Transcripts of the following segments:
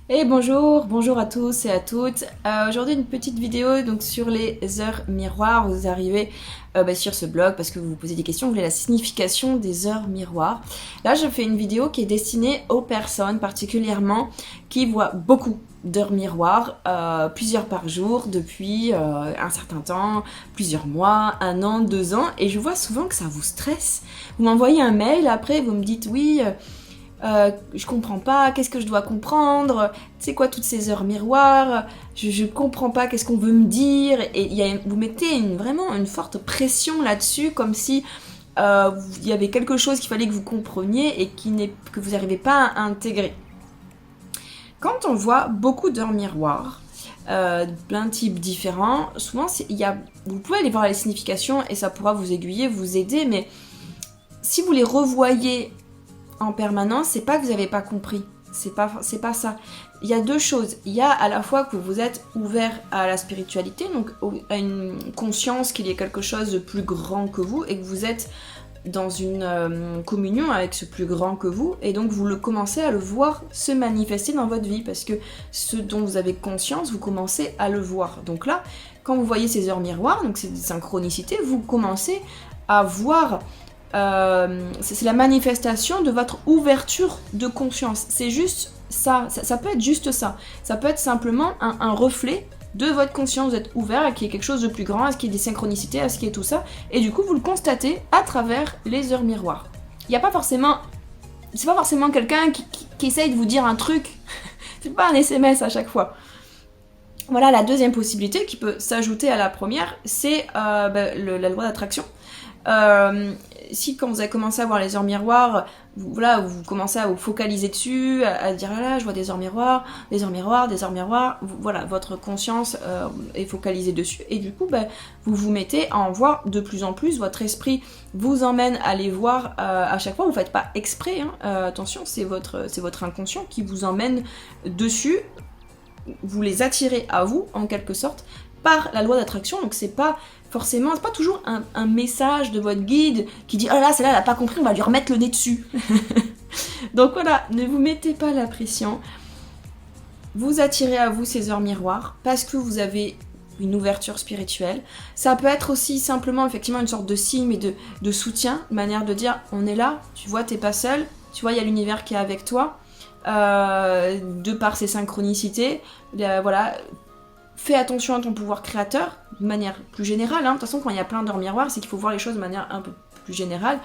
Et bonjour à tous et à toutes. Aujourd'hui une petite vidéo donc sur les heures miroirs. Vous arrivez sur ce blog parce que vous vous posez des questions, vous voulez la signification des heures miroirs. Là je fais une vidéo qui est destinée aux personnes particulièrement qui voient beaucoup d'heures miroirs, plusieurs par jour depuis un certain temps, plusieurs mois, un an, 2 ans, et je vois souvent que ça vous stresse. Vous m'envoyez un mail, après vous me dites oui, je comprends pas, qu'est-ce que je dois comprendre, c'est quoi toutes ces heures miroirs, je comprends pas qu'est-ce qu'on veut me dire, et vous mettez vraiment une forte pression là-dessus, comme si il y avait quelque chose qu'il fallait que vous compreniez et que vous n'arrivez pas à intégrer. Quand on voit beaucoup d'heures miroirs, plein de types différents, souvent vous pouvez aller voir les significations et ça pourra vous aiguiller, vous aider, mais si vous les revoyez en permanence, c'est pas que vous n'avez pas compris. C'est pas ça. Il y a deux choses. Il y a à la fois que vous êtes ouvert à la spiritualité, donc à une conscience qu'il y a quelque chose de plus grand que vous et que vous êtes dans une communion avec ce plus grand que vous, et donc vous commencez à le voir se manifester dans votre vie, parce que ce dont vous avez conscience, vous commencez à le voir. Donc là, quand vous voyez ces heures miroirs, donc c'est des synchronicités, vous commencez à voir c'est la manifestation de votre ouverture de conscience. C'est juste ça peut être juste ça. Ça peut être simplement un reflet de votre conscience. Vous êtes ouvert à qu'il y ait quelque chose de plus grand, à ce qu'il y ait des synchronicités, à ce qu'il y ait tout ça. Et du coup, vous le constatez à travers les heures miroirs. Il n'y a pas forcément... C'est pas forcément quelqu'un qui essaye de vous dire un truc. C'est pas un SMS à chaque fois. Voilà, la deuxième possibilité qui peut s'ajouter à la première, c'est la loi d'attraction. Si quand vous avez commencé à voir les heures miroirs, vous commencez à vous focaliser dessus, à dire ah là je vois des heures miroirs, des heures miroirs, des heures miroirs, voilà, votre conscience est focalisée dessus, et du coup vous vous mettez à en voir de plus en plus, votre esprit vous emmène à les voir à chaque fois, vous ne faites pas exprès, attention, c'est votre inconscient qui vous emmène dessus, vous les attirez à vous en quelque sorte par la loi d'attraction, donc c'est pas toujours un message de votre guide qui dit « Oh là là, celle-là, elle a pas compris, on va lui remettre le nez dessus. » Donc voilà, ne vous mettez pas la pression. Vous attirez à vous ces heures miroirs parce que vous avez une ouverture spirituelle. Ça peut être aussi simplement, effectivement, une sorte de signe et de soutien, une manière de dire « On est là, tu vois, t'es pas seul, tu vois, il y a l'univers qui est avec toi. » De par ses synchronicités, voilà... Fais attention à ton pouvoir créateur, de manière plus générale. De toute façon, quand il y a plein d'heures miroirs, c'est qu'il faut voir les choses de manière un peu plus générale.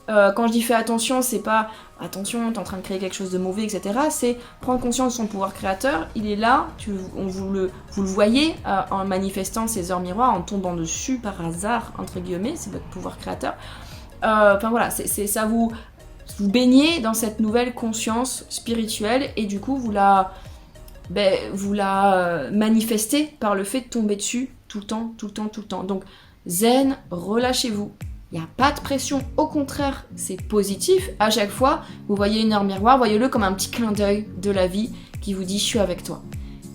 Quand je dis fais attention, c'est pas attention, t'es en train de créer quelque chose de mauvais, etc. C'est prendre conscience de son pouvoir créateur. Il est là, vous le voyez en manifestant ces heures miroirs, en tombant dessus par hasard, entre guillemets, c'est votre pouvoir créateur. Enfin voilà, c'est ça, vous baignez dans cette nouvelle conscience spirituelle et du coup vous la manifestez par le fait de tomber dessus tout le temps. Donc zen, relâchez-vous. Il n'y a pas de pression, au contraire, c'est positif. À chaque fois, vous voyez une heure miroir, voyez-le comme un petit clin d'œil de la vie qui vous dit « je suis avec toi ».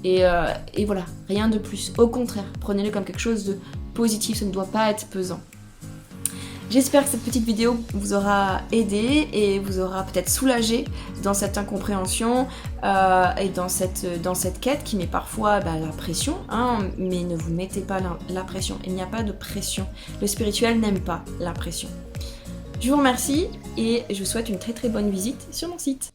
Et voilà, rien de plus. Au contraire, prenez-le comme quelque chose de positif, ça ne doit pas être pesant. J'espère que cette petite vidéo vous aura aidé et vous aura peut-être soulagé dans cette incompréhension et dans cette quête qui met parfois la pression, mais ne vous mettez pas la pression, il n'y a pas de pression. Le spirituel n'aime pas la pression. Je vous remercie et je vous souhaite une très très bonne visite sur mon site.